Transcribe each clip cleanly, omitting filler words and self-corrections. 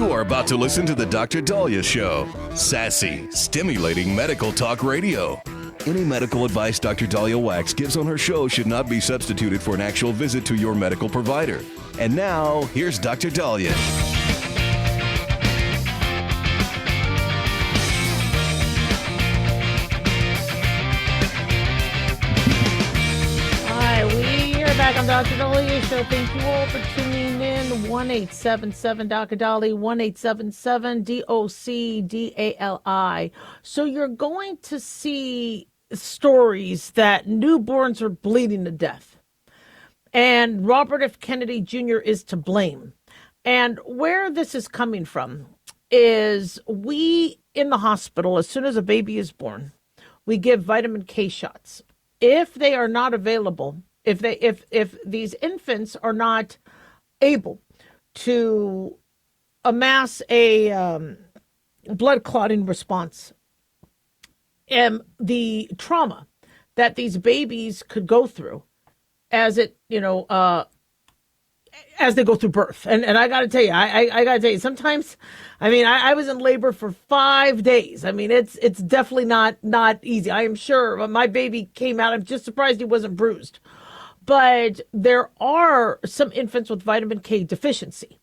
You are about to listen to the Dr. Dahlia Show. Sassy, stimulating medical talk radio. Any medical advice Dr. Dahlia Wax gives on her show should not be substituted for an actual visit to your medical provider. And now, here's Dr. Dahlia. Hi, we are back on Dr. Dahlia Show. Thank you all for tuning in. 1-877 Dr. Dahlia, 1-877 DOCDALI. So you're going to see stories that newborns are bleeding to death. And Robert F. Kennedy Jr. is to blame. And where this is coming from is we in the hospital, as soon as a baby is born, we give vitamin K shots. If they are not available, if these infants are not able to amass a blood clotting response, and the trauma that these babies could go through as it, as they go through birth. And I got to tell you, I got to tell you, sometimes, I was in labor for 5 days. It's definitely not easy. I am sure when my baby came out, I'm just surprised he wasn't bruised. But there are some infants with vitamin K deficiency.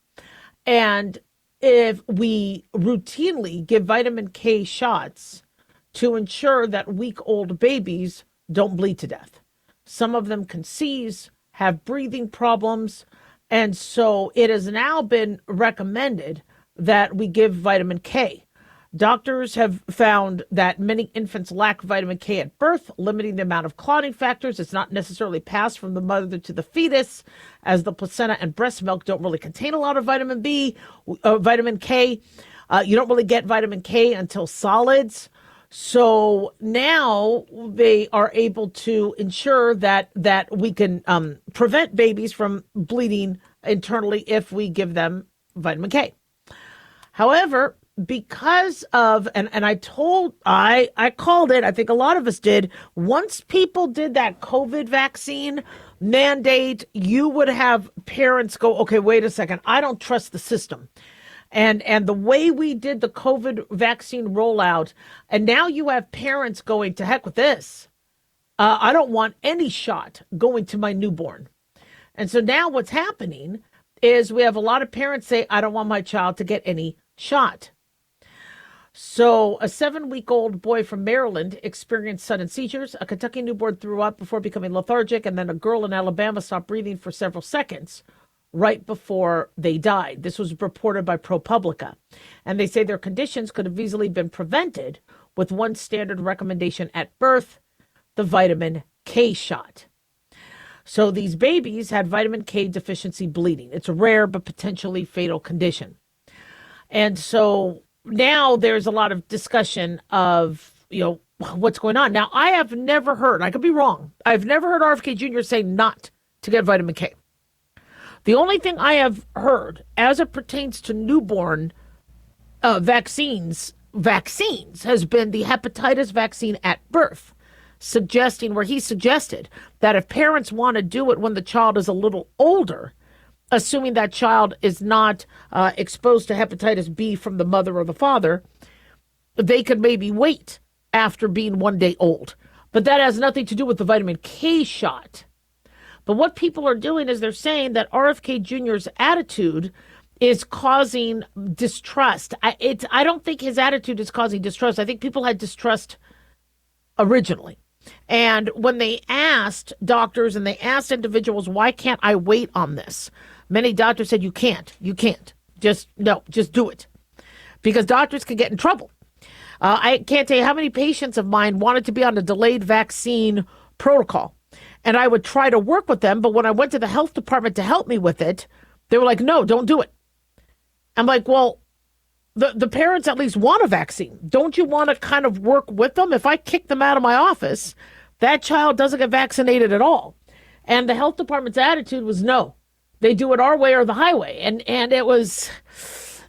And if we routinely give vitamin K shots to ensure that week-old babies don't bleed to death. Some of them can seize, have breathing problems, and so it has now been recommended that we give vitamin K. Doctors have found that many infants lack vitamin K at birth, limiting the amount of clotting factors. It's not necessarily passed from the mother to the fetus, as the placenta and breast milk don't really contain a lot of vitamin K. You don't really get vitamin K until solids. So now they are able to ensure that we can prevent babies from bleeding internally if we give them vitamin K. However, because of, and I called it, I think a lot of us did, once people did that COVID vaccine mandate, you would have parents go, okay, wait a second, I don't trust the system. And the way we did the COVID vaccine rollout, and now you have parents going, to heck with this. I don't want any shot going to my newborn. And so now what's happening is we have a lot of parents say, I don't want my child to get any shot. So a 7-week-old boy from Maryland experienced sudden seizures. A Kentucky newborn threw up before becoming lethargic, and then a girl in Alabama stopped breathing for several seconds right before they died. This was reported by ProPublica. And they say their conditions could have easily been prevented with one standard recommendation at birth, the vitamin K shot. So these babies had vitamin K deficiency bleeding. It's a rare but potentially fatal condition. And so now there's a lot of discussion of, what's going on. Now, I have never heard, I could be wrong, I've never heard RFK Jr. say not to get vitamin K. The only thing I have heard as it pertains to newborn vaccines has been the hepatitis vaccine at birth, where he suggested that if parents want to do it when the child is a little older, assuming that child is not exposed to hepatitis B from the mother or the father, they could maybe wait after being 1 day old. But that has nothing to do with the vitamin K shot. But what people are doing is they're saying that RFK Jr.'s attitude is causing distrust. I don't think his attitude is causing distrust. I think people had distrust originally. And when they asked doctors and they asked individuals, why can't I wait on this? Many doctors said, you can't. Just do it. Because doctors can get in trouble. I can't tell you how many patients of mine wanted to be on a delayed vaccine protocol. And I would try to work with them, but when I went to the health department to help me with it, they were like, no, don't do it. I'm like, well, the parents at least want a vaccine. Don't you want to kind of work with them? If I kick them out of my office, that child doesn't get vaccinated at all. And the health department's attitude was no. They do it our way or the highway. And that was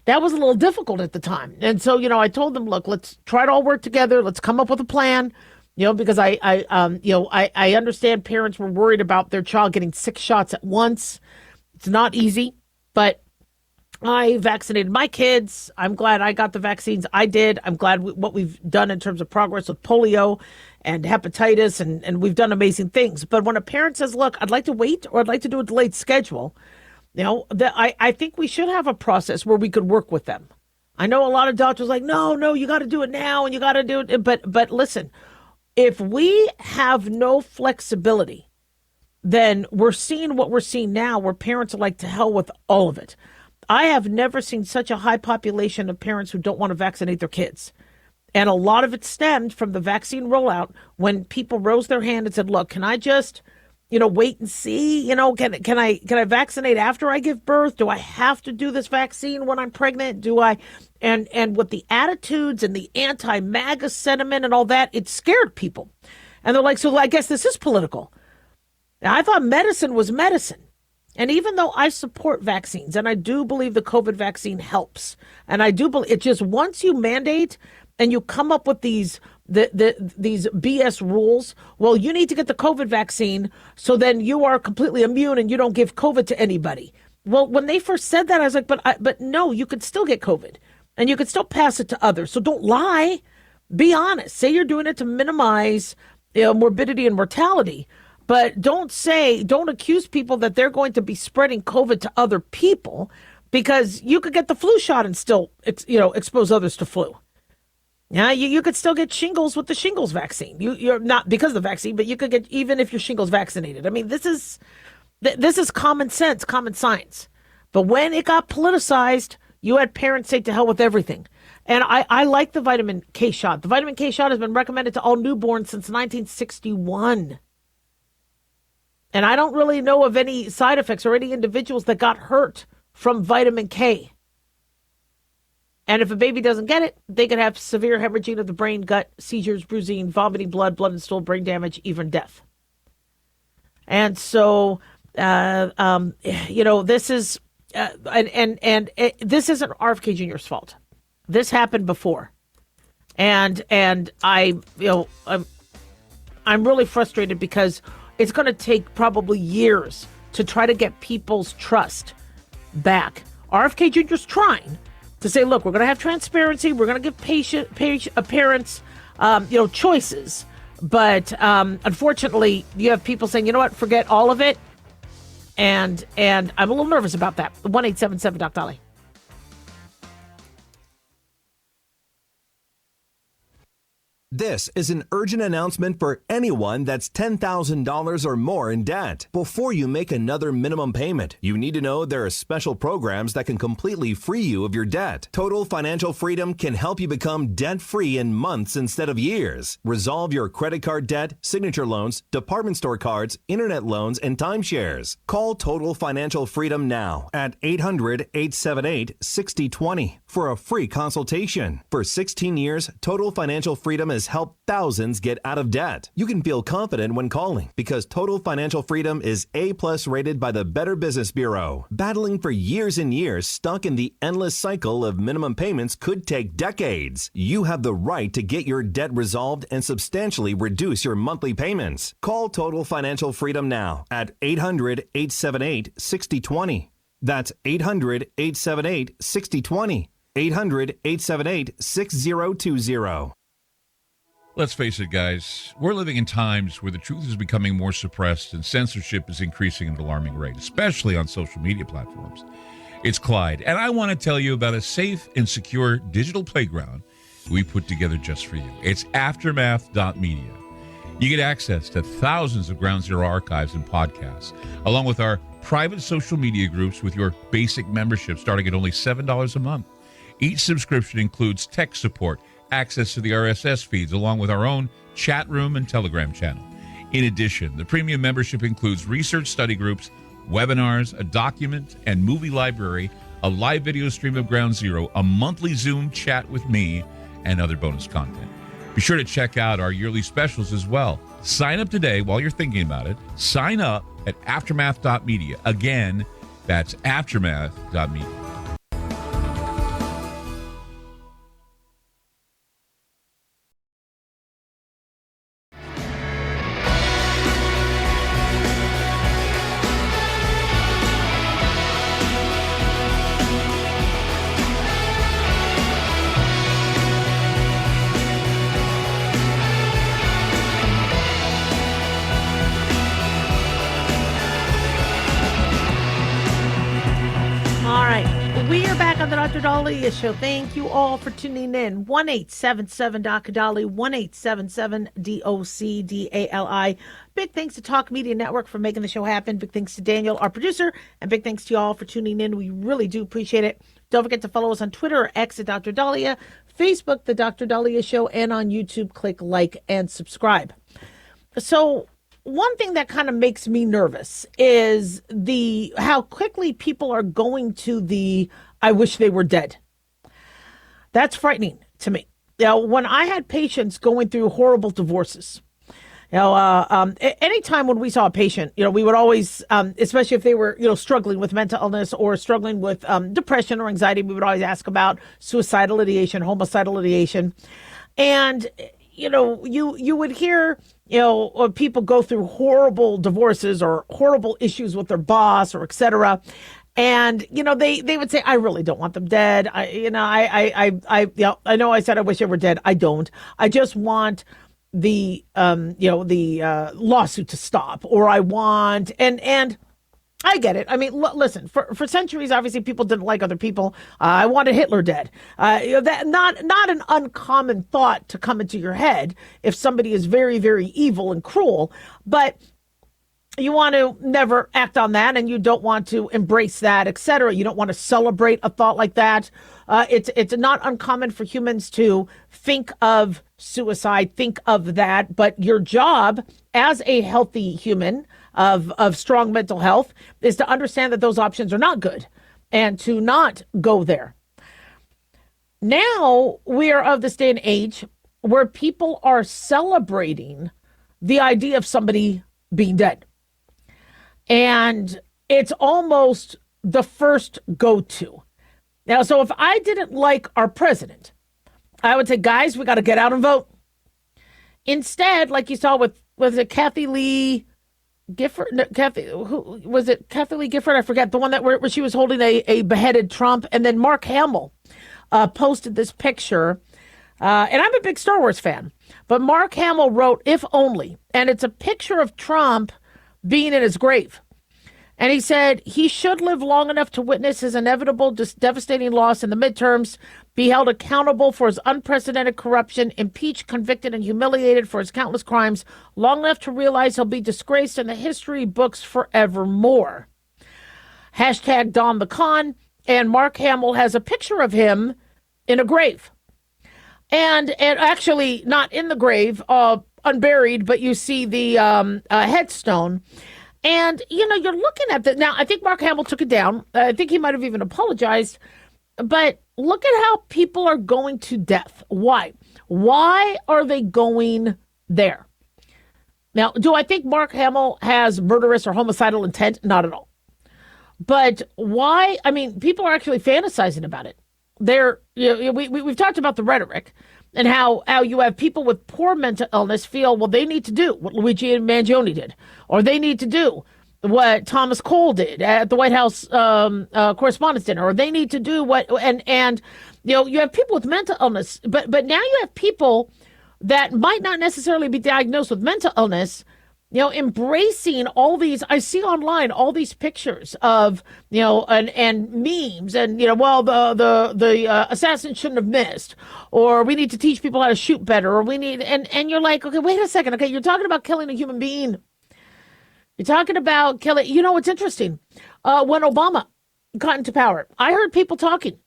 a little difficult at the time. And so, I told them, look, let's try to all work together. Let's come up with a plan. Because I understand parents were worried about their child getting 6 shots at once. It's not easy, but I vaccinated my kids. I'm glad I got the vaccines I did. I'm glad what we've done in terms of progress with polio and hepatitis, and we've done amazing things. But when a parent says, look, I'd like to wait or I'd like to do a delayed schedule, I think we should have a process where we could work with them. I know a lot of doctors like, no, you got to do it now and you got to do it. But listen, if we have no flexibility, then we're seeing what we're seeing now, where parents are like, to hell with all of it. I have never seen such a high population of parents who don't want to vaccinate their kids. And a lot of it stemmed from the vaccine rollout when people rose their hand and said, look, can I just, wait and see? Can I vaccinate after I give birth? Do I have to do this vaccine when I'm pregnant? Do I? And with the attitudes and the anti-MAGA sentiment and all that, it scared people. And they're like, so I guess this is political. Now, I thought medicine was medicine. And even though I support vaccines, and I do believe the COVID vaccine helps, and I do believe it, just once you mandate and you come up with these BS rules, well, you need to get the COVID vaccine so then you are completely immune and you don't give COVID to anybody. Well, when they first said that, I was like, but no, you could still get COVID and you could still pass it to others. So don't lie. Be honest. Say you're doing it to minimize morbidity and mortality. But don't accuse people that they're going to be spreading COVID to other people, because you could get the flu shot and still, expose others to flu. Yeah, you could still get shingles with the shingles vaccine. You're not because of the vaccine, but you could get, even if you're shingles vaccinated. I mean, this is common sense, common science. But when it got politicized, you had parents say to hell with everything. And I like the vitamin K shot. The vitamin K shot has been recommended to all newborns since 1961. And I don't really know of any side effects or any individuals that got hurt from vitamin K. And if a baby doesn't get it, they could have severe hemorrhaging of the brain, gut, seizures, bruising, vomiting blood and stool, brain damage, even death. And so, this is, this isn't RFK Jr.'s fault. This happened before. And I'm really frustrated because it's going to take probably years to try to get people's trust back. RFK Jr.'s trying to say, look, we're going to have transparency. We're going to give parents, choices. But unfortunately, you have people saying, you know what, forget all of it. And I'm a little nervous about that. 1-877 Doc Dolly. This is an urgent announcement for anyone that's $10,000 or more in debt. Before you make another minimum payment, you need to know there are special programs that can completely free you of your debt. Total Financial Freedom can help you become debt-free in months instead of years. Resolve your credit card debt, signature loans, department store cards, internet loans, and timeshares. Call Total Financial Freedom now at 800-878-6020 for a free consultation. For 16 years, Total Financial Freedom has helped thousands get out of debt. You can feel confident when calling because Total Financial Freedom is A+ rated by the Better Business Bureau. Battling for years and years stuck in the endless cycle of minimum payments could take decades. You have the right to get your debt resolved and substantially reduce your monthly payments. Call Total Financial Freedom now at 800-878-6020. That's 800-878-6020. 800-878-6020. Let's face it, guys, we're living in times where the truth is becoming more suppressed and censorship is increasing at an alarming rate, especially on social media platforms. It's Clyde, and I want to tell you about a safe and secure digital playground we put together just for you. It's aftermath.media. You get access to thousands of Ground Zero archives and podcasts, along with our private social media groups with your basic membership starting at only $7 a month. Each subscription includes tech support, access to the RSS feeds, along with our own chat room and Telegram channel. In addition, the premium membership includes research study groups, webinars, a document and movie library, a live video stream of Ground Zero, a monthly Zoom chat with me, and other bonus content. Be sure to check out our yearly specials as well. Sign up today while you're thinking about it. Sign up at aftermath.media. Again, that's aftermath.media. Dr. Dahlia Show. Thank you all for tuning in. 1-877-Dr. 1-877-DOCDALI. Big thanks to Talk Media Network for making the show happen. Big thanks to Daniel, our producer, and big thanks to you all for tuning in. We really do appreciate it. Don't forget to follow us on Twitter or X at Dr. Dahlia, Facebook, The Dr. Dahlia Show, and on YouTube, click like and subscribe. So one thing that kind of makes me nervous is how quickly people are going to the I wish they were dead. That's frightening to me. When I had patients going through horrible divorces, anytime when we saw a patient, we would always, especially if they were, struggling with mental illness or struggling with depression or anxiety, we would always ask about suicidal ideation, homicidal ideation. And, you would hear, people go through horrible divorces or horrible issues with their boss or et cetera. And, they would say, I really don't want them dead. I know I said I wish they were dead. I don't. I just want the lawsuit to stop, or I want, and I get it. I mean, listen, for centuries, obviously people didn't like other people. I wanted Hitler dead. That not an uncommon thought to come into your head if somebody is very, very evil and cruel, but you want to never act on that, and you don't want to embrace that, etc. You don't want to celebrate a thought like that. It's not uncommon for humans to think of suicide, think of that. But your job as a healthy human of strong mental health is to understand that those options are not good and to not go there. Now we are of this day and age where people are celebrating the idea of somebody being dead. And it's almost the first go-to. Now, so if I didn't like our president, I would say, guys, we got to get out and vote. Instead, like you saw was it Kathy Lee Gifford? No, who was it? Kathy Lee Gifford? I forget, the one that where she was holding a beheaded Trump. And then Mark Hamill posted this picture. And I'm a big Star Wars fan, but Mark Hamill wrote, "If only," and it's a picture of Trump being in his grave. And he said he should live long enough to witness his inevitable, devastating loss in the midterms, be held accountable for his unprecedented corruption, impeached, convicted, and humiliated for his countless crimes, long enough to realize he'll be disgraced in the history books forevermore. Hashtag Don the Con. And Mark Hamill has a picture of him in a grave. And actually not in the grave, unburied, but you see the headstone. And, you're looking at that. Now, I think Mark Hamill took it down. I think he might have even apologized. But look at how people are going to death. Why? Why are they going there? Now, do I think Mark Hamill has murderous or homicidal intent? Not at all. But why? I mean, people are actually fantasizing about it. We've talked about the rhetoric and how you have people with poor mental illness feel, well, they need to do what Luigi Mangione did, or they need to do what Thomas Cole did at the White House Correspondents' Dinner, or they need to do what, and you have people with mental illness, but now you have people that might not necessarily be diagnosed with mental illness, embracing all these. I see online all these pictures of, and memes and, the assassin shouldn't have missed, or we need to teach people how to shoot better, or we need, and you're like, okay, wait a second. Okay. You're talking about killing a human being. You're talking about killing, it's interesting. When Obama got into power, I heard people talking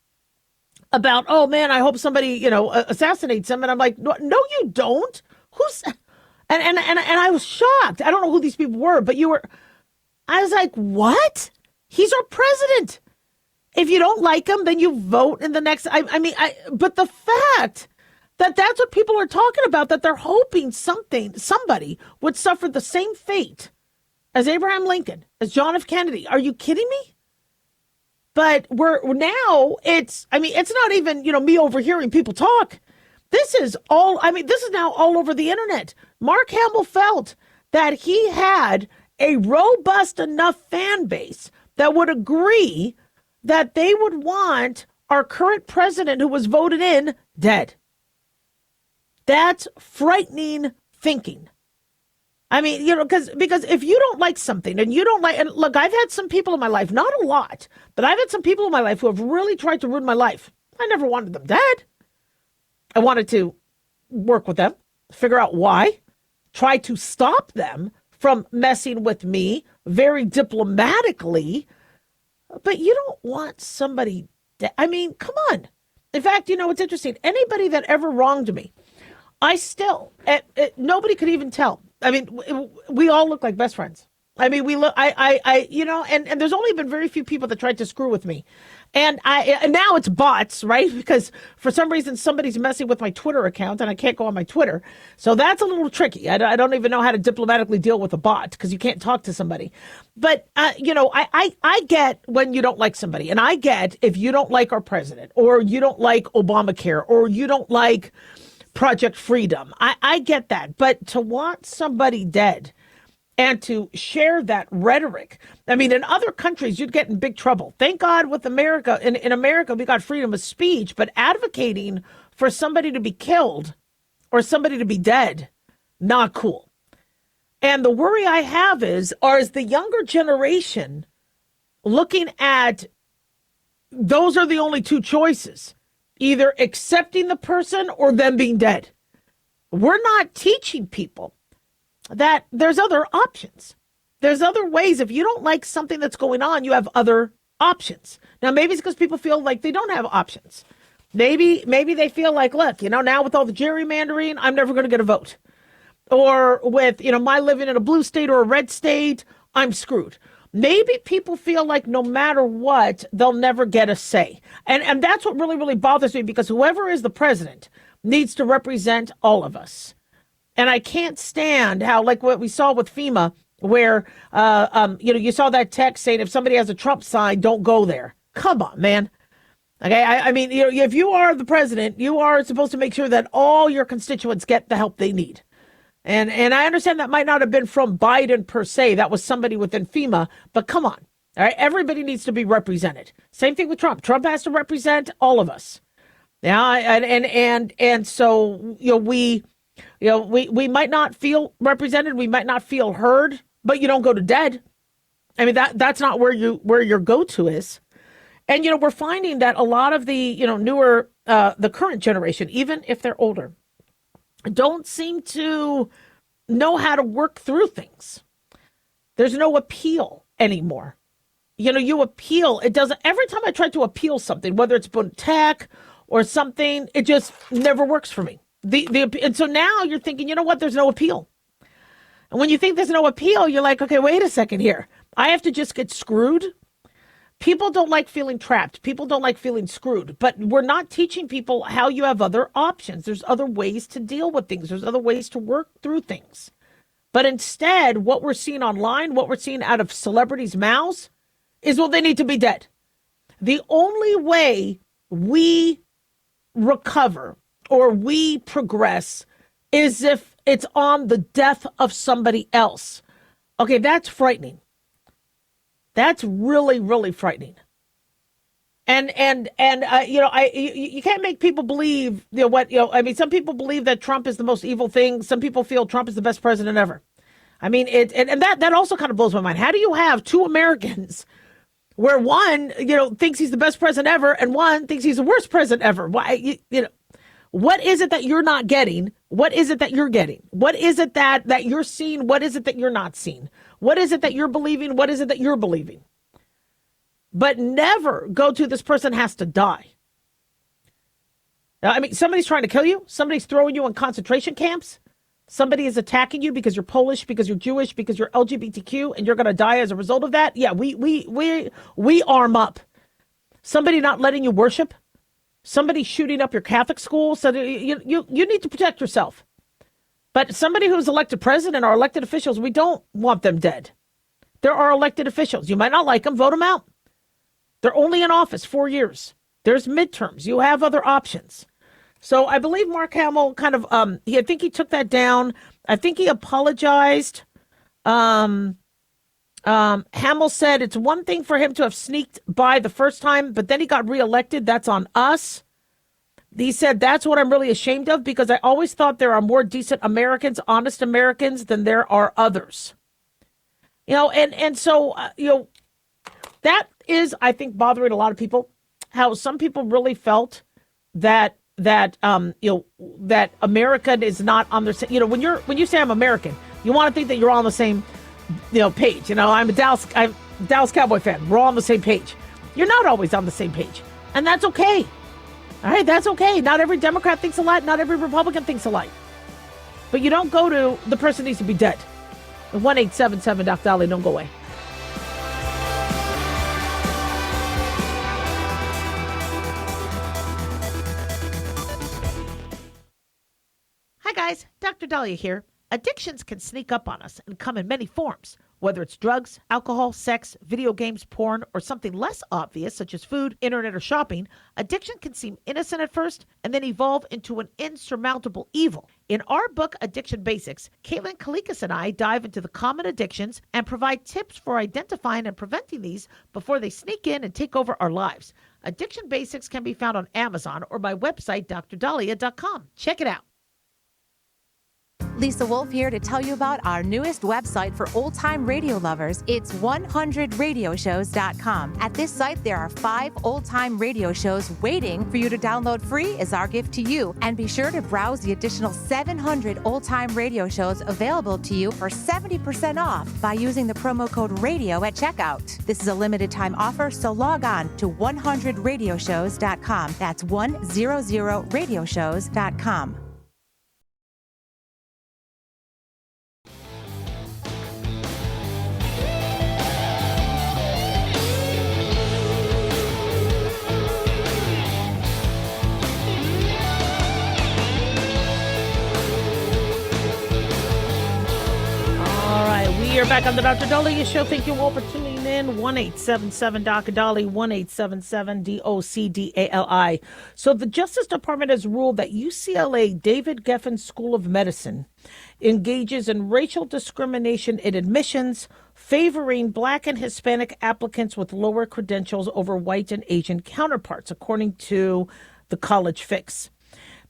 about, oh man, I hope somebody, assassinates him. And I'm like, no, you don't. Who's, And I was shocked. I don't know who these people were, but I was like, what? He's our president. If you don't like him, then you vote in the next. But the fact that that's what people are talking about, that they're hoping somebody would suffer the same fate as Abraham Lincoln, as John F. Kennedy. Are you kidding me? But it's not even, me overhearing people talk. This is now all over the internet. Mark Hamill felt that he had a robust enough fan base that would agree that they would want our current president, who was voted in, dead. That's frightening thinking. I mean, because if you don't like something and you don't like, and look, I've had some people in my life, not a lot, but I've had some people in my life who have really tried to ruin my life. I never wanted them dead. I wanted to work with them, figure out why, try to stop them from messing with me very diplomatically. But you don't want somebody dead. I mean, come on. In fact, it's interesting. Anybody that ever wronged me, I still, nobody could even tell. I mean, we all look like best friends. I mean, we look, and there's only been very few people that tried to screw with me. And now it's bots, right? Because for some reason, somebody's messing with my Twitter account and I can't go on my Twitter. So that's a little tricky. I don't even know how to diplomatically deal with a bot because you can't talk to somebody. But, I get when you don't like somebody, and I get if you don't like our president, or you don't like Obamacare, or you don't like Project Freedom. I get that. But to want somebody dead and to share that rhetoric, I mean, in other countries, you'd get in big trouble. Thank God with America, in America, we got freedom of speech, but advocating for somebody to be killed or somebody to be dead, not cool. And the worry I have is the younger generation looking at those are the only two choices. Either accepting the person or them being dead. We're not teaching people that there's other options. There's other ways. If you don't like something that's going on, you have other options. Now, maybe it's because people feel like they don't have options. Maybe they feel like, look, now with all the gerrymandering, I'm never going to get a vote. Or with, my living in a blue state or a red state, I'm screwed. Maybe people feel like no matter what, they'll never get a say. And that's what really, really bothers me, because whoever is the president needs to represent all of us. And I can't stand how, like what we saw with FEMA, where, you saw that text saying if somebody has a Trump sign, don't go there. Come on, man. Okay, I mean, if you are the president, you are supposed to make sure that all your constituents get the help they need. And I understand that might not have been from Biden per se. That was somebody within FEMA. But come on. All right. Everybody needs to be represented. Same thing with Trump. Trump has to represent all of us. Yeah. And so, we might not feel represented. We might not feel heard, but you don't go to dead. I mean, that's not where your go-to is. And, we're finding that a lot of the, newer, the current generation, even if they're older, don't seem to know how to work through things. There's no appeal anymore. You appeal. It doesn't. Every time I try to appeal something, whether it's been tech or something, it just never works for me. And so now you're thinking, you know what? There's no appeal. And when you think there's no appeal, you're like, okay, wait a second here. I have to just get screwed. People don't like feeling trapped. People don't like feeling screwed. But we're not teaching people how you have other options. There's other ways to deal with things. There's other ways to work through things. But instead, what we're seeing online, what we're seeing out of celebrities' mouths is, well, they need to be dead. The only way we recover or we progress is if it's on the death of somebody else. Okay, that's frightening. That's really, really frightening. And you can't make people believe, I mean, some people believe that Trump is the most evil thing. Some people feel Trump is the best president ever. I mean, that also kind of blows my mind. How do you have two Americans where one, thinks he's the best president ever and one thinks he's the worst president ever? Why, what is it that you're not getting? What is it that you're getting? What is it that you're seeing? What is it that you're not seeing? What is it that you're believing? What is it that you're believing? But never go to this person has to die. I mean, somebody's trying to kill you. Somebody's throwing you in concentration camps. Somebody is attacking you because you're Polish, because you're Jewish, because you're LGBTQ, and you're going to die as a result of that. Yeah, we arm up. Somebody not letting you worship. Somebody shooting up your Catholic school. So you need to protect yourself. But somebody who's elected president or elected officials, we don't want them dead. There are elected officials. You might not like them. Vote them out. They're only in office 4 years. There's midterms. You have other options. So I believe Mark Hamill kind of, I think he took that down. I think he apologized. Hamill said it's one thing for him to have sneaked by the first time, but then he got reelected. That's on us. He said, that's what I'm really ashamed of because I always thought there are more decent Americans, honest Americans than there are others. So that is, I think, bothering a lot of people, how some people really felt that that America is not on the same, when you say I'm American, you want to think that you're all on the same, page. I'm a Dallas Cowboy fan. We're all on the same page. You're not always on the same page. And that's okay. All right, that's okay. Not every Democrat thinks alike. Not every Republican thinks alike. But you don't go to the person needs to be dead. 1-877 Dr. Dolly, don't go away. Hi guys, Dr. Dahlia here. Addictions can sneak up on us and come in many forms. Whether it's drugs, alcohol, sex, video games, porn, or something less obvious such as food, internet, or shopping, addiction can seem innocent at first and then evolve into an insurmountable evil. In our book, Addiction Basics, Caitlin Kalikas and I dive into the common addictions and provide tips for identifying and preventing these before they sneak in and take over our lives. Addiction Basics can be found on Amazon or my website, drdahlia.com. Check it out. Lisa Wolf here to tell you about our newest website for old-time radio lovers. It's 100radioshows.com. At this site, there are 5 old-time radio shows waiting for you to download free as our gift to you. And be sure to browse the additional 700 old-time radio shows available to you for 70% off by using the promo code RADIO at checkout. This is a limited-time offer, so log on to 100radioshows.com. That's 100radioshows.com. You're back on the Dr. Dahlia Show. Thank you all for tuning in. 1-877 Dr. Dolly, 1-877-DOCDALI. So the Justice Department has ruled that UCLA David Geffen School of Medicine engages in racial discrimination in admissions, favoring Black and Hispanic applicants with lower credentials over white and Asian counterparts, according to the College Fix.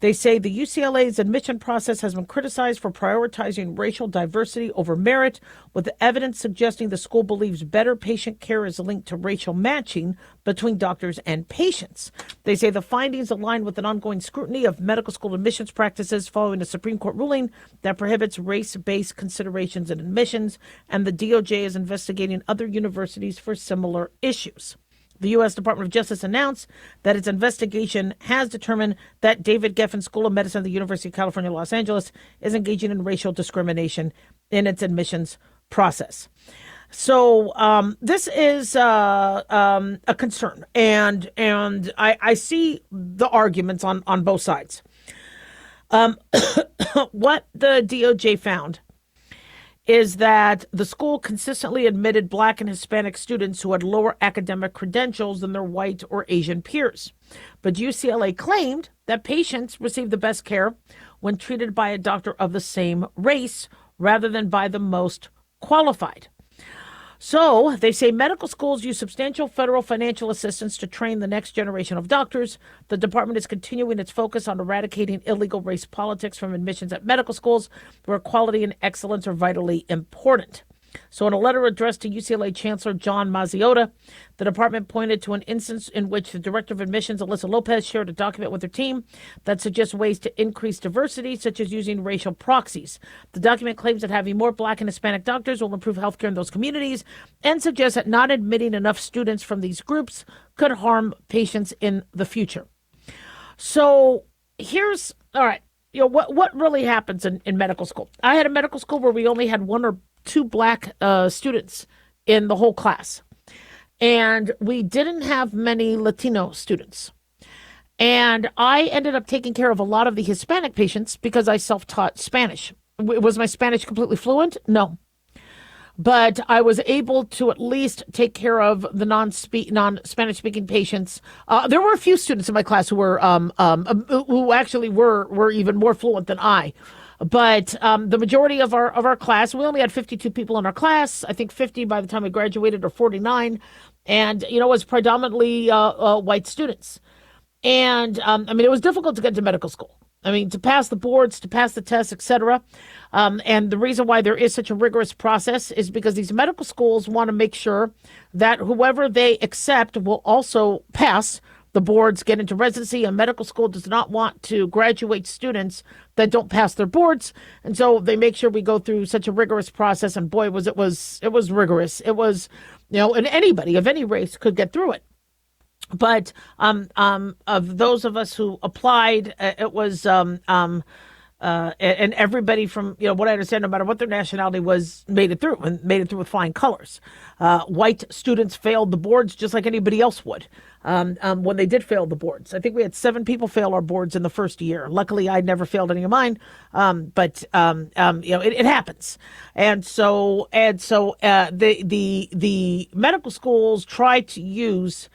They say the UCLA's admission process has been criticized for prioritizing racial diversity over merit, with evidence suggesting the school believes better patient care is linked to racial matching between doctors and patients. They say the findings align with an ongoing scrutiny of medical school admissions practices following a Supreme Court ruling that prohibits race-based considerations in admissions, and the DOJ is investigating other universities for similar issues. The U.S. Department of Justice announced that its investigation has determined that David Geffen School of Medicine at the University of California, Los Angeles is engaging in racial discrimination in its admissions process. So this is a concern, and I see the arguments on both sides. What the DOJ found is that the school consistently admitted Black and Hispanic students who had lower academic credentials than their white or Asian peers. But UCLA claimed that patients received the best care when treated by a doctor of the same race rather than by the most qualified. So they say medical schools use substantial federal financial assistance to train the next generation of doctors. The department is continuing its focus on eradicating illegal race politics from admissions at medical schools, where quality and excellence are vitally important. So in a letter addressed to UCLA Chancellor John Mazziota, the department pointed to an instance in which the director of admissions, Alyssa Lopez, shared a document with her team that suggests ways to increase diversity, such as using racial proxies. The document claims that having more Black and Hispanic doctors will improve healthcare in those communities, and suggests that not admitting enough students from these groups could harm patients in the future. So here's, all right, what really happens in medical school? I had a medical school where we only had 1 or 2 Black students in the whole class. And we didn't have many Latino students. And I ended up taking care of a lot of the Hispanic patients because I self-taught Spanish. Was my Spanish completely fluent? No. But I was able to at least take care of the non-Spanish speaking patients. There were a few students in my class who were who actually were even more fluent than I. But the majority of our class, we only had 52 people in our class. I think 50 by the time we graduated, or 49. And, it was predominantly white students. And I mean, it was difficult to get to medical school. I mean, to pass the boards, to pass the tests, etc. And the reason why there is such a rigorous process is because these medical schools want to make sure that whoever they accept will also pass the boards, get into residency. A medical school does not want to graduate students that don't pass their boards, and so they make sure we go through such a rigorous process. And boy, it was rigorous. It was, and anybody of any race could get through it. But of those of us who applied, it was and everybody from what I understand, no matter what their nationality was, made it through and made it through with flying colors. White students failed the boards just like anybody else would. When they did fail the boards, I think we had 7 people fail our boards in the first year. Luckily, I never failed any of mine. But it happens. And so the medical schools try to use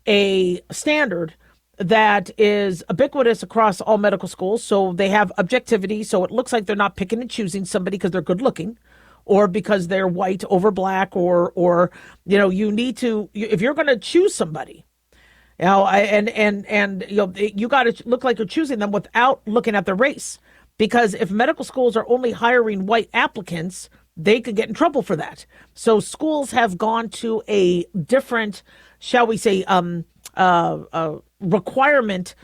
a standard that is ubiquitous across all medical schools. So they have objectivity. So it looks like they're not picking and choosing somebody because they're good looking or because they're white over black or you need to, if you're going to choose somebody, you got to look like you're choosing them without looking at their race. Because if medical schools are only hiring white applicants, they could get in trouble for that. So schools have gone to a different, shall we say, requirement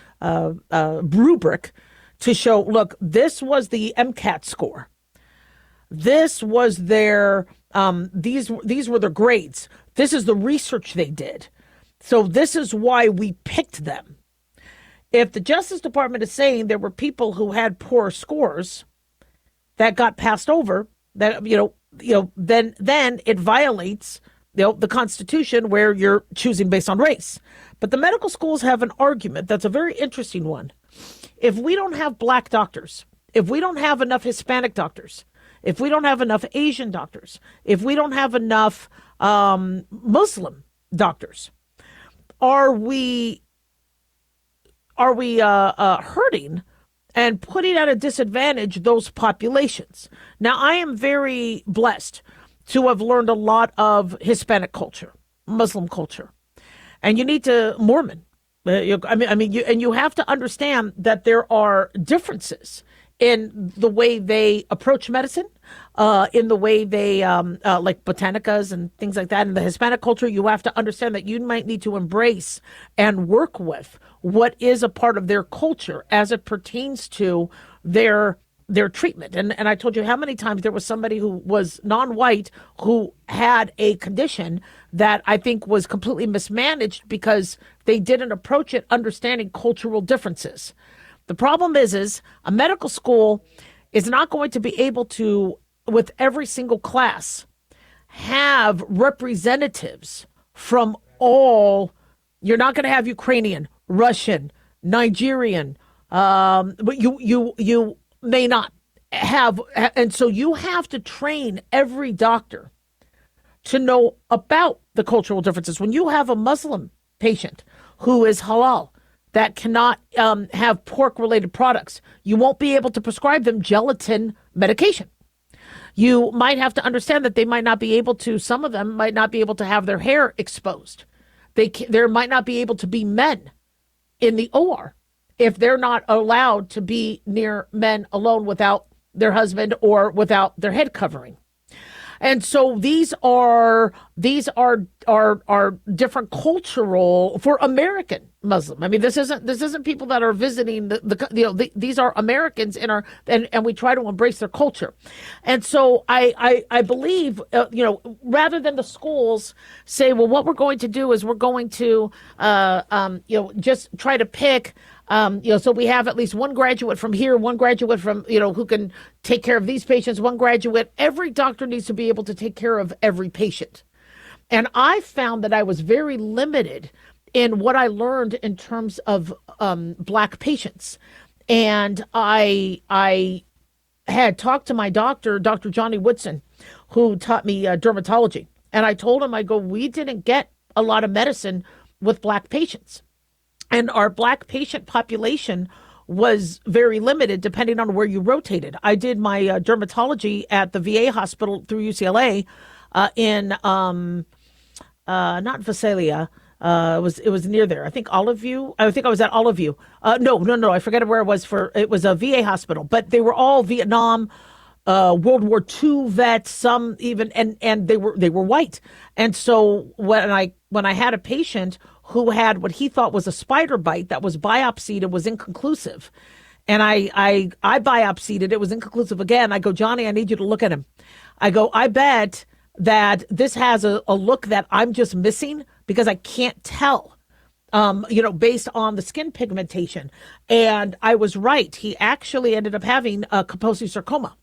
rubric to show, look, this was the MCAT score. This was their, these were their grades. This is the research they did. So this is why we picked them. If the Justice Department is saying there were people who had poor scores that got passed over, that then it violates the Constitution where you're choosing based on race. But the medical schools have an argument that's a very interesting one. If we don't have black doctors, if we don't have enough Hispanic doctors, if we don't have enough Asian doctors, if we don't have enough Muslim doctors, are we hurting and putting at a disadvantage those populations? Now, I am very blessed to have learned a lot of Hispanic culture, Muslim culture, and you need to Mormon. You have to understand that there are differences in the way they approach medicine, in the way they like botanicas and things like that. In the Hispanic culture, you have to understand that you might need to embrace and work with what is a part of their culture as it pertains to their treatment. And I told you how many times there was somebody who was non-white who had a condition that I think was completely mismanaged because they didn't approach it understanding cultural differences. The problem is a medical school is not going to be able to, with every single class, have representatives from all. You're not going to have Ukrainian, Russian, Nigerian, but you may not have. And so you have to train every doctor to know about the cultural differences. When you have a Muslim patient who is halal, that cannot have pork-related products, you won't be able to prescribe them gelatin medication. You might have to understand that they might not be able to, some of them might not be able to have their hair exposed. There might not be able to be men in the OR if they're not allowed to be near men alone without their husband or without their head covering. And so these are different cultural for American Muslim. I mean, this isn't people that are visiting these are Americans in our and we try to embrace their culture. And so I believe rather than the schools say, well, what we're going to do is we're going to just try to pick. So we have at least one graduate from here, one graduate from, who can take care of these patients, one graduate. Every doctor needs to be able to take care of every patient. And I found that I was very limited in what I learned in terms of Black patients. And I had talked to my doctor, Dr. Johnny Woodson, who taught me dermatology. And I told him, we didn't get a lot of medicine with Black patients. And our Black patient population was very limited depending on where you rotated. I did my dermatology at the VA hospital through UCLA in not Visalia, It was near there. I think Olive View. I think I was at Olive View. No. I forget where it was for. It was a VA hospital, but they were all Vietnam, World War II vets. Some even, and they were white. And so when I had a patient who had what he thought was a spider bite that was biopsied and was inconclusive, and I biopsied it. It was inconclusive again. I go, Johnny, I need you to look at him. I go, I bet that this has a look that I'm just missing because I can't tell, based on the skin pigmentation. And I was right. He actually ended up having a Kaposi sarcoma.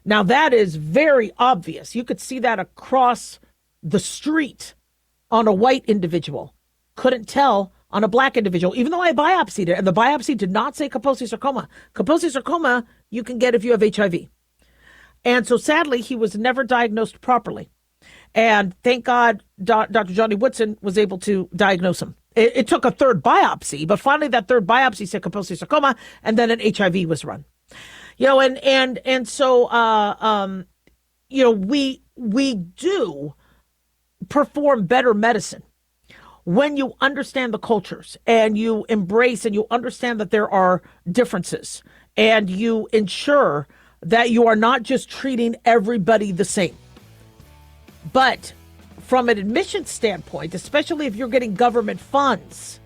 Now, that is very obvious. You could see that across the street on a white individual. Couldn't tell on a black individual, even though I biopsied it. And the biopsy did not say Kaposi sarcoma. Kaposi sarcoma, you can get if you have HIV. And so sadly, he was never diagnosed properly. And thank God, Dr. Johnny Woodson was able to diagnose him. It took a third biopsy, but finally that third biopsy said Kaposi sarcoma, and then an HIV was run. So we do perform better medicine when you understand the cultures and you embrace and you understand that there are differences, and you ensure that you are not just treating everybody the same. But from an admission standpoint, especially if you're getting government funds,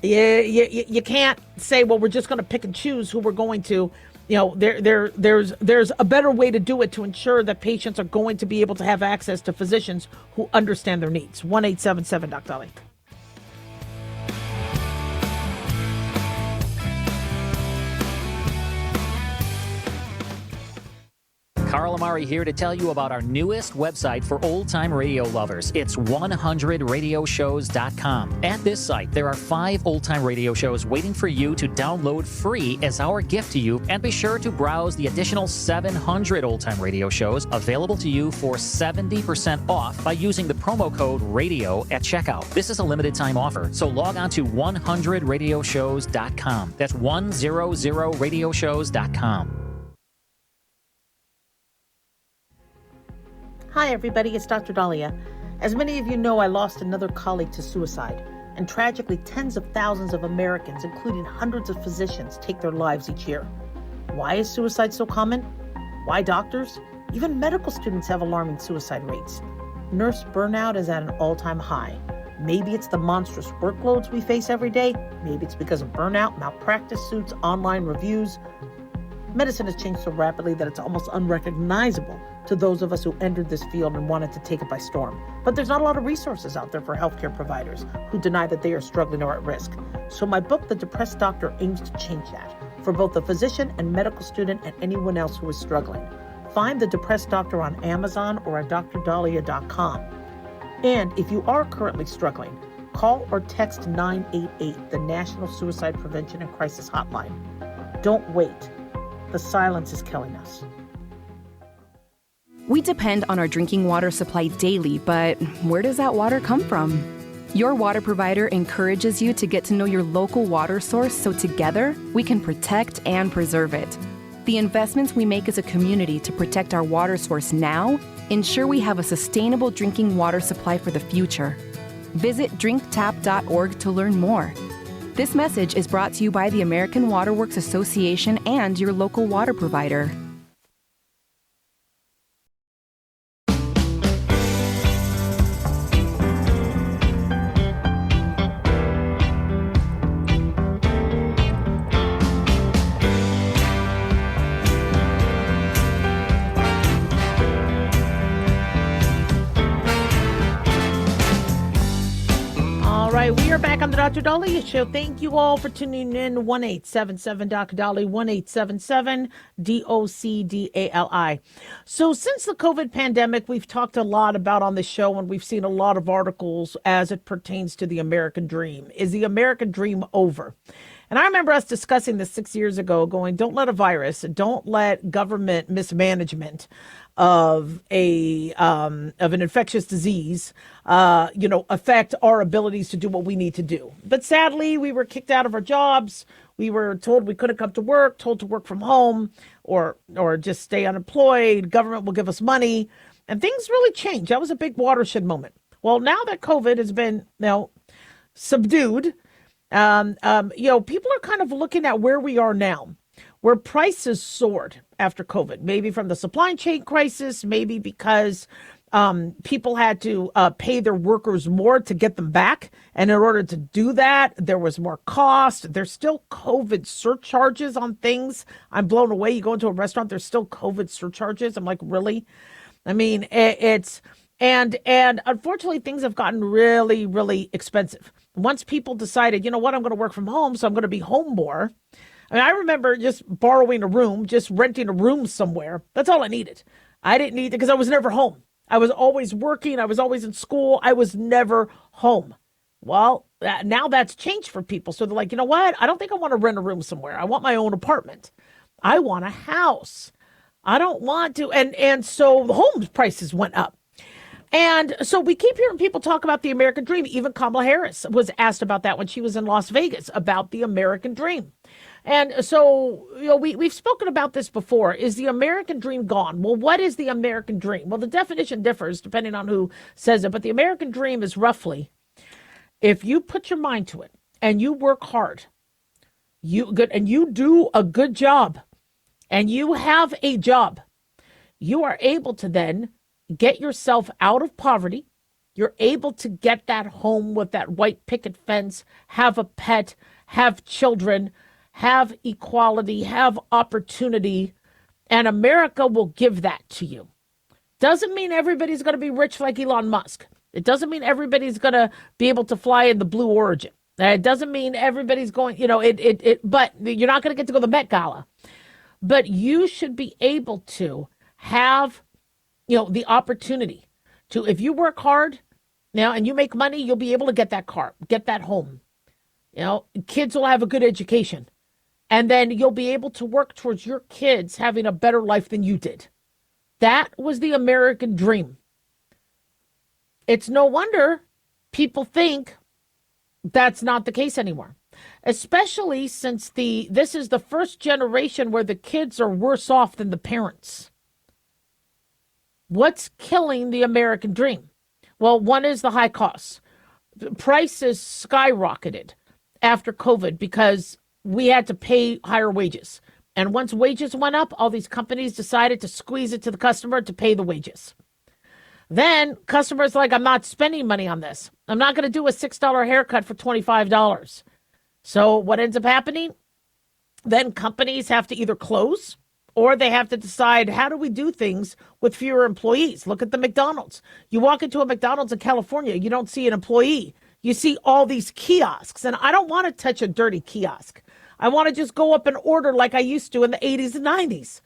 you can't say, well, we're just going to pick and choose who we're going to. There's a better way to do it to ensure that patients are going to be able to have access to physicians who understand their needs. 1-877 Dr. Dolly. Carl Amari here to tell you about our newest website for old-time radio lovers. It's 100radioshows.com. At this site, there are 5 old-time radio shows waiting for you to download free as our gift to you, and be sure to browse the additional 700 old-time radio shows available to you for 70% off by using the promo code RADIO at checkout. This is a limited-time offer, so log on to 100radioshows.com. That's 100radioshows.com. Hi, everybody. It's Dr. Dahlia. As many of you know, I lost another colleague to suicide. And tragically, tens of thousands of Americans, including hundreds of physicians, take their lives each year. Why is suicide so common? Why doctors? Even medical students have alarming suicide rates. Nurse burnout is at an all-time high. Maybe it's the monstrous workloads we face every day. Maybe it's because of burnout, malpractice suits, online reviews. Medicine has changed so rapidly that it's almost unrecognizable to those of us who entered this field and wanted to take it by storm. But there's not a lot of resources out there for healthcare providers who deny that they are struggling or at risk. So my book, The Depressed Doctor, aims to change that for both the physician and medical student and anyone else who is struggling. Find The Depressed Doctor on Amazon or at drdahlia.com. And if you are currently struggling, call or text 988, the National Suicide Prevention and Crisis Hotline. Don't wait. The silence is killing us. We depend on our drinking water supply daily, but where does that water come from? Your water provider encourages you to get to know your local water source so together we can protect and preserve it. The investments we make as a community to protect our water source now ensure we have a sustainable drinking water supply for the future. Visit drinktap.org to learn more. This message is brought to you by the American Water Works Association and your local water provider. We are back on the Dr. Dahlia Show. Thank you all for tuning in. 1-877 Dr. Dahlia, 1-877 DOCDALI. So since the COVID pandemic, we've talked a lot about on this show, and we've seen a lot of articles as it pertains to the American dream. Is the American dream over? And I remember us discussing this 6 years ago, going, don't let a virus, don't let government mismanagement of an infectious disease, affect our abilities to do what we need to do. But sadly, we were kicked out of our jobs. We were told we couldn't come to work, told to work from home, or just stay unemployed. Government will give us money, and things really changed. That was a big watershed moment. Well, now that COVID has been subdued, people are kind of looking at where we are now, where prices soared after COVID, maybe from the supply chain crisis, maybe because people had to pay their workers more to get them back. And in order to do that, there was more cost. There's still COVID surcharges on things. I'm blown away. You go into a restaurant, there's still COVID surcharges. I'm like, really? I mean, and unfortunately, things have gotten really, really expensive. Once people decided, you know what, I'm going to work from home, so I'm going to be home more. I mean, I remember just borrowing a room, just renting a room somewhere. That's all I needed. I didn't need it because I was never home. I was always working. I was always in school. I was never home. Well, now that's changed for people. So they're like, you know what? I don't think I want to rent a room somewhere. I want my own apartment. I want a house. I don't want to. And so the home prices went up. And so we keep hearing people talk about the American dream. Even Kamala Harris was asked about that when she was in Las Vegas, about the American dream. And so, we've spoken about this before. Is the American dream gone? Well, what is the American dream? Well, the definition differs depending on who says it, but the American dream is roughly, if you put your mind to it and you work hard, and you do a good job, and you have a job, you are able to then get yourself out of poverty. You're able to get that home with that white picket fence, have a pet, have children, have equality, have opportunity, and America will give that to you. Doesn't mean everybody's going to be rich like Elon Musk. It doesn't mean everybody's going to be able to fly in the Blue Origin. It doesn't mean everybody's going, but you're not going to get to go to the Met Gala. But you should be able to have, the opportunity to, if you work hard now and you make money, you'll be able to get that car, get that home. Kids will have a good education. And then you'll be able to work towards your kids having a better life than you did. That was the American dream. It's no wonder people think that's not the case anymore, especially since this is the first generation where the kids are worse off than the parents. What's killing the American dream? Well, one is the high costs. Prices skyrocketed after COVID because we had to pay higher wages. And once wages went up, all these companies decided to squeeze it to the customer to pay the wages. Then customers are like, I'm not spending money on this. I'm not going to do a $6 haircut for $25. So what ends up happening? Then companies have to either close or they have to decide, how do we do things with fewer employees? Look at the McDonald's. You walk into a McDonald's in California, you don't see an employee. You see all these kiosks. And I don't want to touch a dirty kiosk. I want to just go up and order like I used to in the 80s and 90s.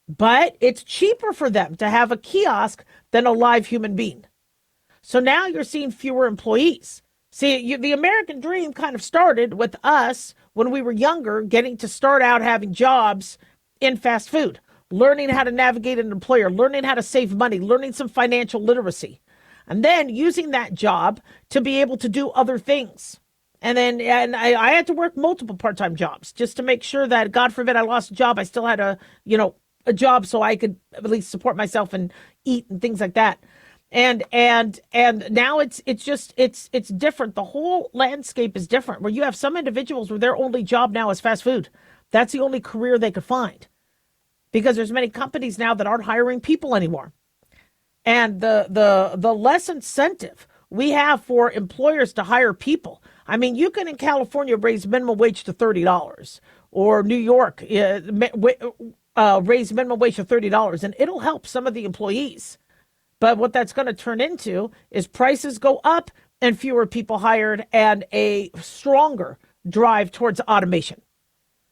But it's cheaper for them to have a kiosk than a live human being. So now you're seeing fewer employees. See, the American dream kind of started with us when we were younger, getting to start out having jobs in fast food, learning how to navigate an employer, learning how to save money, learning some financial literacy, and then using that job to be able to do other things. And I had to work multiple part-time jobs just to make sure that, God forbid, I lost a job, I still had a job so I could at least support myself and eat and things like that. And now it's different. The whole landscape is different, where you have some individuals where their only job now is fast food. That's the only career they could find, because there's many companies now that aren't hiring people anymore. And the less incentive we have for employers to hire people. I mean, you can in California raise minimum wage to $30, or New York raise minimum wage to $30, and it'll help some of the employees. But what that's going to turn into is prices go up and fewer people hired and a stronger drive towards automation.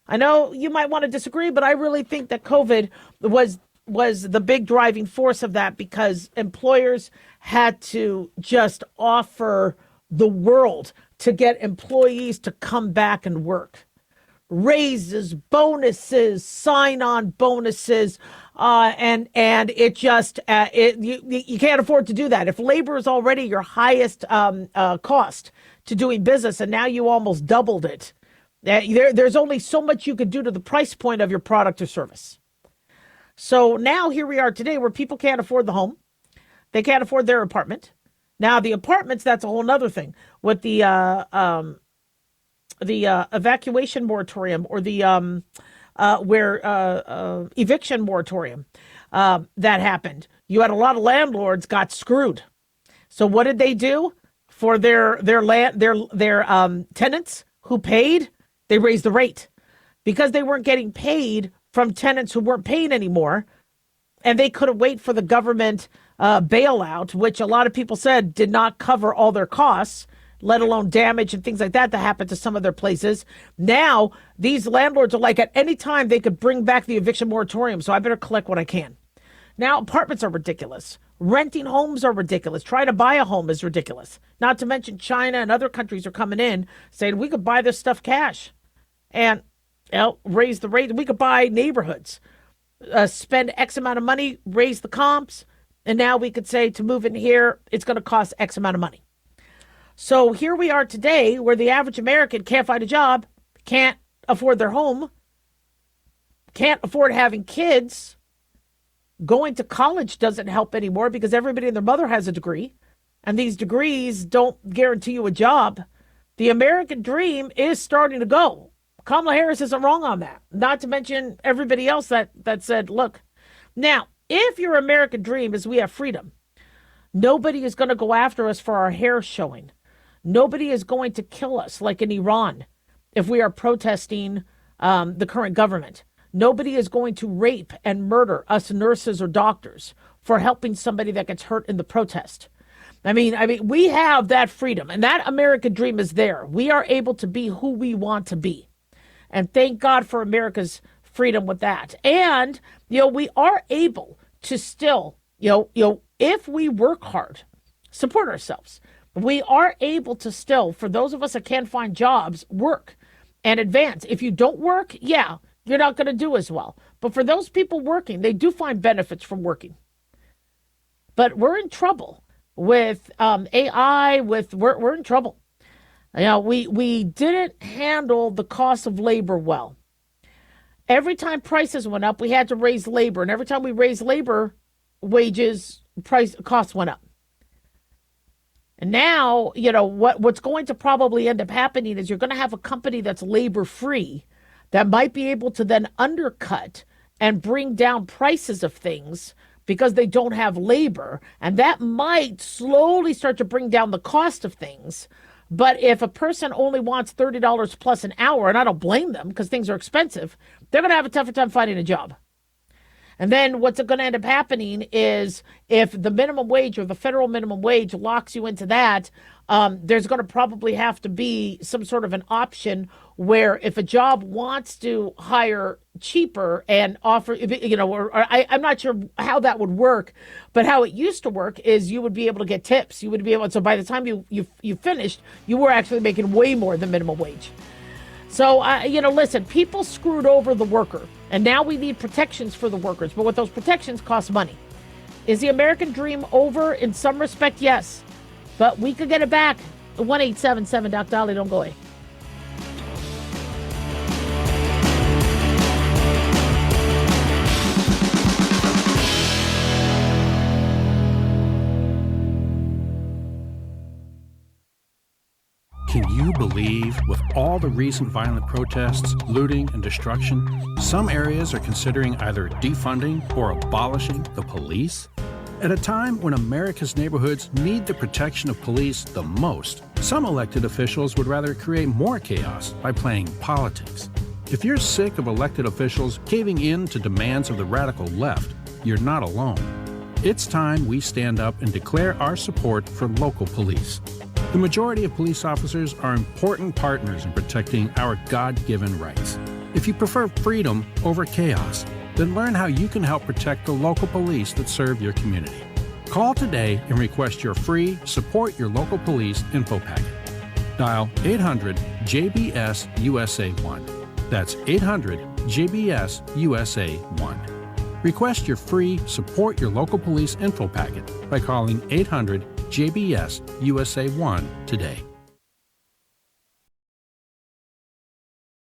I know you might want to disagree, but I really think that COVID was the big driving force of that, because employers had to just offer the world to get employees to come back and work. Raises, bonuses, sign-on bonuses, and it just you can't afford to do that. If labor is already your highest cost to doing business, and now you almost doubled it, there's only so much you could do to the price point of your product or service. So now here we are today, where people can't afford the home, they can't afford their apartment, Now, the apartments, that's a whole nother thing. With the evacuation moratorium or the eviction moratorium that happened, you had a lot of landlords got screwed. So what did they do for their tenants who paid? They raised the rate because they weren't getting paid from tenants who weren't paying anymore, and they couldn't wait for the government bailout, which a lot of people said did not cover all their costs, let alone damage and things like that happened to some of their places. Now, these landlords are like, at any time they could bring back the eviction moratorium, so I better collect what I can. Now, apartments are ridiculous. Renting homes are ridiculous. Trying to buy a home is ridiculous. Not to mention China and other countries are coming in saying we could buy this stuff cash and raise the rate. We could buy neighborhoods, spend X amount of money, raise the comps, and now we could say to move in here, it's going to cost X amount of money. So here we are today where the average American can't find a job, can't afford their home, can't afford having kids. Going to college doesn't help anymore because everybody and their mother has a degree, and these degrees don't guarantee you a job. The American dream is starting to go. Kamala Harris isn't wrong on that. Not to mention everybody else that said, look, now, if your American dream is we have freedom, nobody is going to go after us for our hair showing. Nobody is going to kill us like in Iran if we are protesting the current government. Nobody is going to rape and murder us nurses or doctors for helping somebody that gets hurt in the protest. I mean, we have that freedom, and that American dream is there. We are able to be who we want to be. And thank God for America's freedom with that. And, we are able to still, if we work hard, support ourselves. We are able to still, for those of us that can't find jobs, work and advance. If you don't work, you're not going to do as well. But for those people working, they do find benefits from working. But we're in trouble with AI, we're in trouble. We didn't handle the cost of labor well. Every time prices went up, we had to raise labor. And every time we raised labor, costs went up. And now, what's going to probably end up happening is you're going to have a company that's labor-free that might be able to then undercut and bring down prices of things because they don't have labor. And that might slowly start to bring down the cost of things. But if a person only wants $30 plus an hour, and I don't blame them because things are expensive, they're going to have a tougher time finding a job. And then what's going to end up happening is if the minimum wage or the federal minimum wage locks you into that, there's going to probably have to be some sort of an option where if a job wants to hire cheaper and offer, I'm not sure how that would work, but how it used to work is you would be able to get tips. You would be able, so by the time you finished, you were actually making way more than minimum wage. So, listen, people screwed over the worker, and now we need protections for the workers. But what those protections cost money. Is the American dream over? In some respect, yes. But we could get it back. 1-877 Doc Dolly, don't go away. Can you believe, with all the recent violent protests, looting, and destruction, some areas are considering either defunding or abolishing the police? At a time when America's neighborhoods need the protection of police the most, some elected officials would rather create more chaos by playing politics. If you're sick of elected officials caving in to demands of the radical left, you're not alone. It's time we stand up and declare our support for local police. The majority of police officers are important partners in protecting our God-given rights. If you prefer freedom over chaos, then learn how you can help protect the local police that serve your community. Call today and request your free Support Your Local Police info packet. Dial 800-JBS-USA-1. That's 800-JBS-USA-1. Request your free Support Your Local Police info packet by calling 800-JBS-USA-1 today.